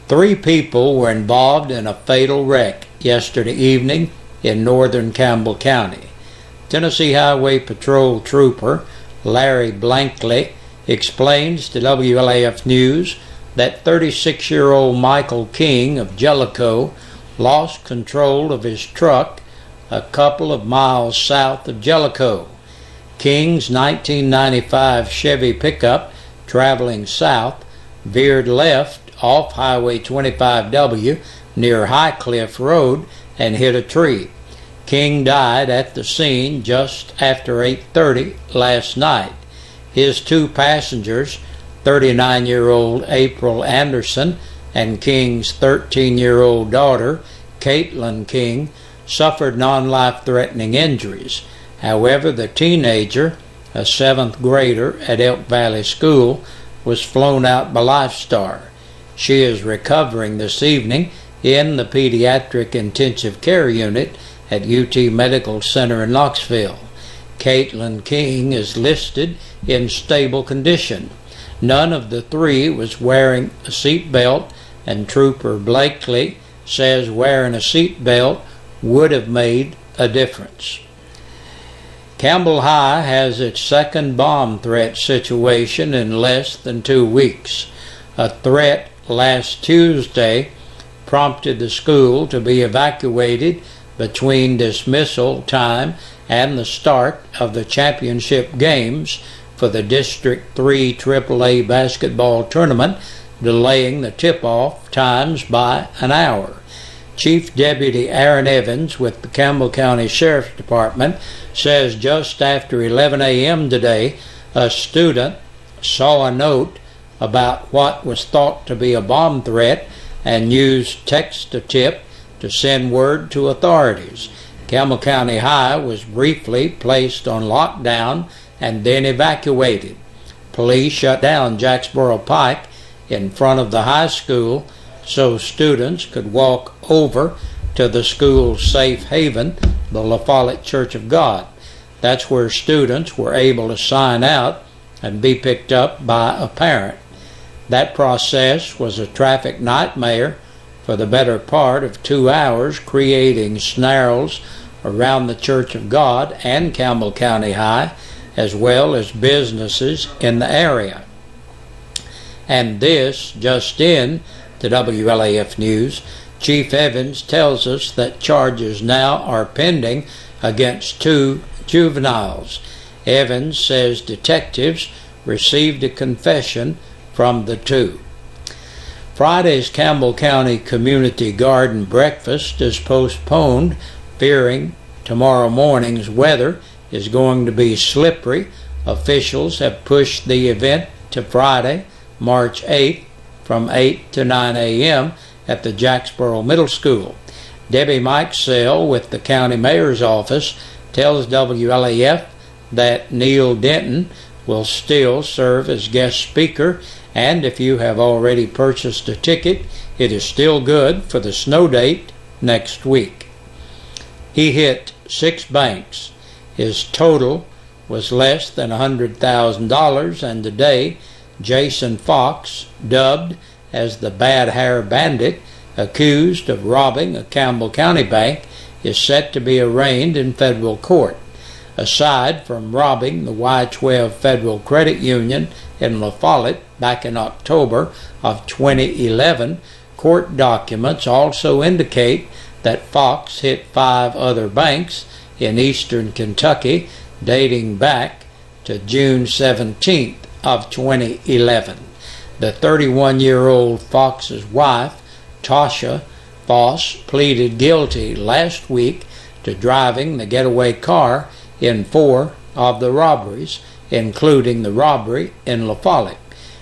3 people were involved in a fatal wreck yesterday evening in northern Campbell County. Tennessee Highway Patrol Trooper Larry Blankley explains to WLAF News that 36-year-old Michael King of Jellicoe lost control of his truck a couple of miles south of Jellicoe. King's 1995 Chevy pickup traveling south veered left off Highway 25W near Highcliff Road and hit a tree. King died at the scene just after 8:30 last night. His 2 passengers, 39-year-old April Anderson and King's 13-year-old daughter, Caitlin King, suffered non-life-threatening injuries. However, the teenager, a 7th grader at Elk Valley School, was flown out by Lifestar. She is recovering this evening in the pediatric intensive care unit at UT Medical Center in Knoxville. Caitlin King is listed in stable condition. None of the 3 was wearing a seat belt, and Trooper Blakely says wearing a seat belt would have made a difference. Campbell High has its 2nd bomb threat situation in less than 2 weeks. A threat last Tuesday prompted the school to be evacuated between dismissal time and the start of the championship games for the District 3 AAA basketball tournament, delaying the tip-off times by an hour. Chief Deputy Aaron Evans with the Campbell County Sheriff's Department says just after 11 a.m. today, a student saw a note about what was thought to be a bomb threat and used text-to-tip to send word to authorities. Campbell County High was briefly placed on lockdown and then evacuated. Police shut down Jacksboro Pike in front of the high school so students could walk over to the school's safe haven, the La Follette Church of God. That's where students were able to sign out and be picked up by a parent. That process was a traffic nightmare for the better part of 2 hours, creating snarls around the Church of God and Campbell County High, as well as businesses in the area. And this just in to WLAF News. Chief Evans tells us that charges now are pending against 2 juveniles. Evans says detectives received a confession from the 2. Friday's Campbell County Community Garden breakfast is postponed, fearing tomorrow morning's weather is going to be slippery. Officials have pushed the event to Friday, March 8th, from 8 to 9 a.m. at the Jacksboro Middle School. Debbie Mikesell with the County Mayor's Office tells WLAF that Neil Denton will still serve as guest speaker, and if you have already purchased a ticket, it is still good for the snow date next week. He hit 6 banks. His total was less than $100,000, and today Jason Fox, dubbed as the Bad Hair Bandit, accused of robbing a Campbell County bank, is set to be arraigned in federal court. Aside from robbing the Y-12 Federal Credit Union in La Follette back in October of 2011, court documents also indicate that Fox hit 5 other banks in eastern Kentucky dating back to June 17th of 2011. The 31-year-old Fox's wife, Tasha Foss, pleaded guilty last week to driving the getaway car in 4 of the robberies, including the robbery in La Follette.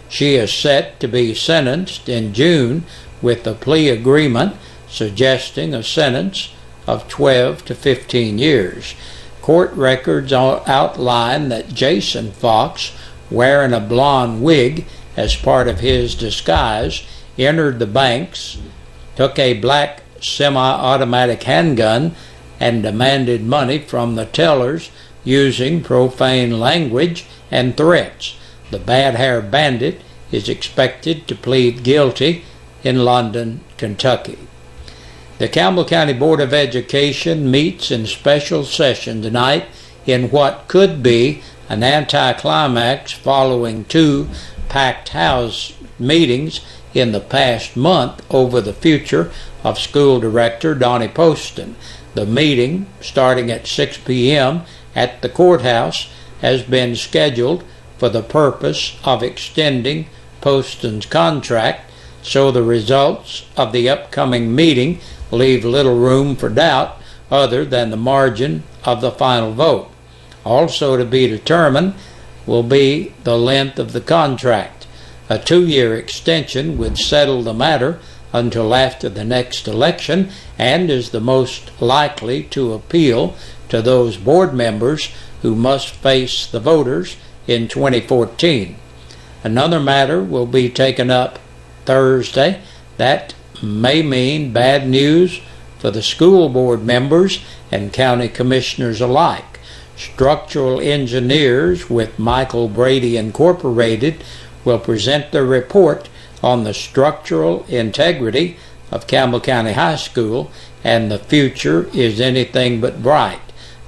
She is set to be sentenced in June with a plea agreement suggesting a sentence of 12 to 15 years. Court records outline that Jason Fox, wearing a blonde wig as part of his disguise, entered the banks, took a black semi-automatic handgun, and demanded money from the tellers using profane language and threats. The Bad Hair Bandit is expected to plead guilty in London, Kentucky. The Campbell County Board of Education meets in special session tonight in what could be an anticlimax following two packed house meetings in the past month over the future of School Director Donnie Poston. The meeting, starting at 6 p.m. at the courthouse, has been scheduled for the purpose of extending Poston's contract, so the results of the upcoming meeting leave little room for doubt other than the margin of the final vote. Also to be determined will be the length of the contract. A 2-year extension would settle the matter until after the next election and is the most likely to appeal to those board members who must face the voters in 2014. Another matter will be taken up Thursday that may mean bad news for the school board members and county commissioners alike. Structural engineers with Michael Brady Incorporated will present their report on the structural integrity of Campbell County High School, and the future is anything but bright.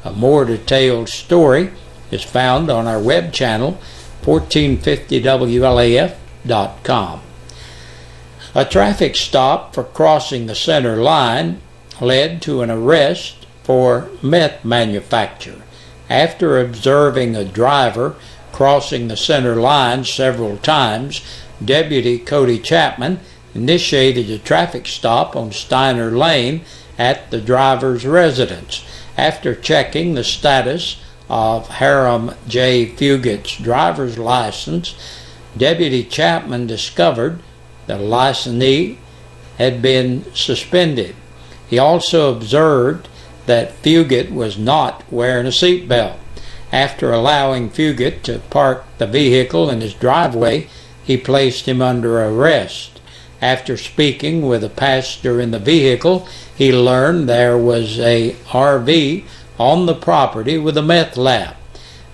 A more detailed story is found on our web channel, 1450WLAF.com. A traffic stop for crossing the center line led to an arrest for meth manufacture. After observing a driver crossing the center line several times, Deputy Cody Chapman initiated a traffic stop on Steiner Lane at the driver's residence. After checking the status of Hiram J. Fugit's driver's license, Deputy Chapman discovered the licensee had been suspended. He also observed that Fugit was not wearing a seatbelt. After allowing Fugit to park the vehicle in his driveway, he placed him under arrest. After speaking with a passenger in the vehicle, he learned there was a RV on the property with a meth lab.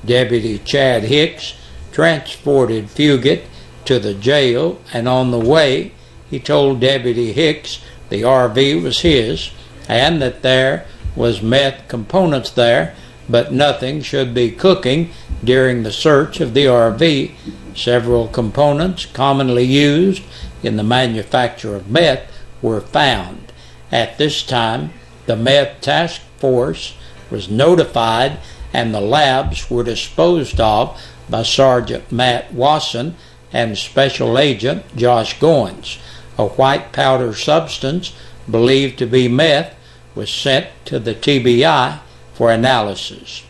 Deputy Chad Hicks transported Fugit to the jail, and on the way he told Deputy Hicks the RV was his and that there was meth components there, but nothing should be cooking during the search of the RV. Several components commonly used in the manufacture of meth were found. At this time, the meth task force was notified and the labs were disposed of by Sergeant Matt Wasson and Special Agent Josh Goins. A white powder substance believed to be meth was sent to the TBI for analysis.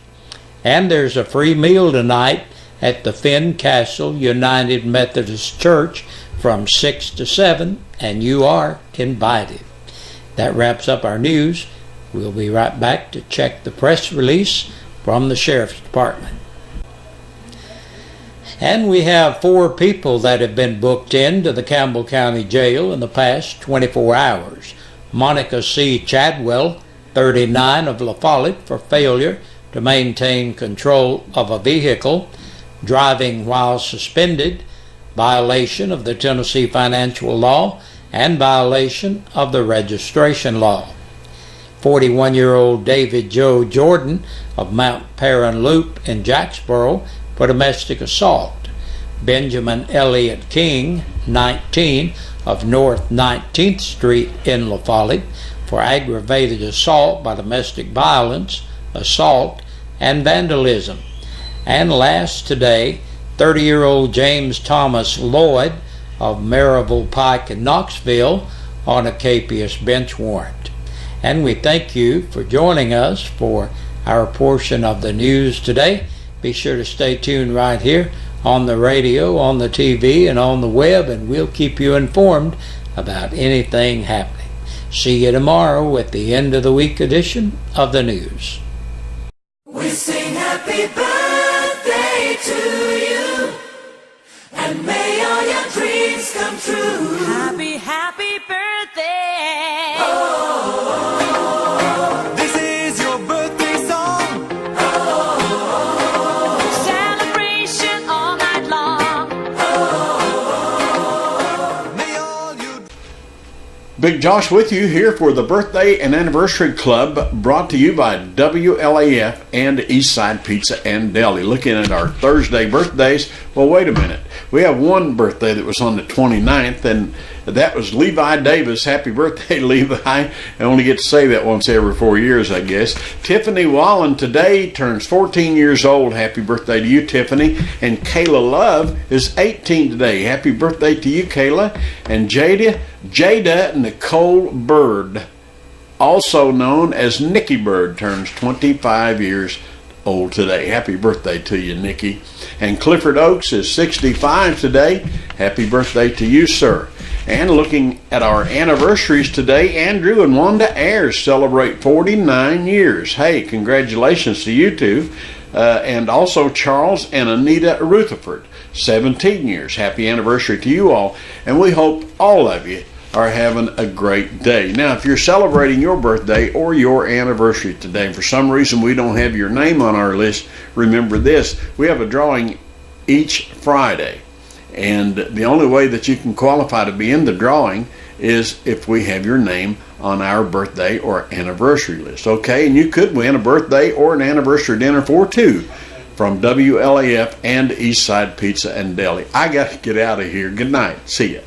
And there's a free meal tonight at the Fincastle United Methodist Church from 6 to 7, and you are invited. That wraps up our news. We'll be right back to check the press release from the Sheriff's Department. And we have 4 people that have been booked into the Campbell County Jail in the past 24 hours. Monica C. Chadwell, 39, of La Follette, for failure to maintain control of a vehicle, driving while suspended, violation of the Tennessee financial law, and violation of the registration law. 41-year-old David Joe Jordan of Mount Perrin Loop in Jacksboro for domestic assault. Benjamin Elliott King, 19, of North 19th Street in La Follette for aggravated assault by domestic violence, assault, and vandalism. And last today, 30-year-old James Thomas Lloyd of Maryville Pike in Knoxville on a capious bench warrant. And we thank you for joining us for our portion of the news today. Be sure to stay tuned right here on the radio, on the TV, and on the web, and we'll keep you informed about anything happening. See you tomorrow with the end of the week edition of the news. We sing happy birthday to you, and may all your dreams come true. Happy, happy birthday. Oh, This is your birthday song. Celebration all night long. May all you Big Josh with you here for the Birthday and Anniversary Club, brought to you by WLAF and Eastside Pizza and Deli. Looking at our Thursday birthdays, well, wait a minute. We have one birthday that was on the 29th, and that was Levi Davis. Happy birthday, Levi. I only get to say that once every 4 years, I guess. Tiffany Wallen today turns 14 years old. Happy birthday to you, Tiffany. And Kayla Love is 18 today. Happy birthday to you, Kayla. And Jada Nicole Bird, also known as Nikki Bird, turns 25 years old today. Happy birthday to you, Nikki. And Clifford Oaks is 65 today. Happy birthday to you, sir. And looking at our anniversaries today, Andrew and Wanda Ayers celebrate 49 years. Hey, congratulations to you two. And also Charles and Anita Rutherford, 17 years. Happy anniversary to you all. And we hope all of you are having a great day. Now, if you're celebrating your birthday or your anniversary today, and for some reason we don't have your name on our list, remember this: we have a drawing each Friday. And the only way that you can qualify to be in the drawing is if we have your name on our birthday or anniversary list. Okay, and you could win a birthday or an anniversary dinner for two from WLAF and Eastside Pizza and Deli. I got to get out of here. Good night. See ya.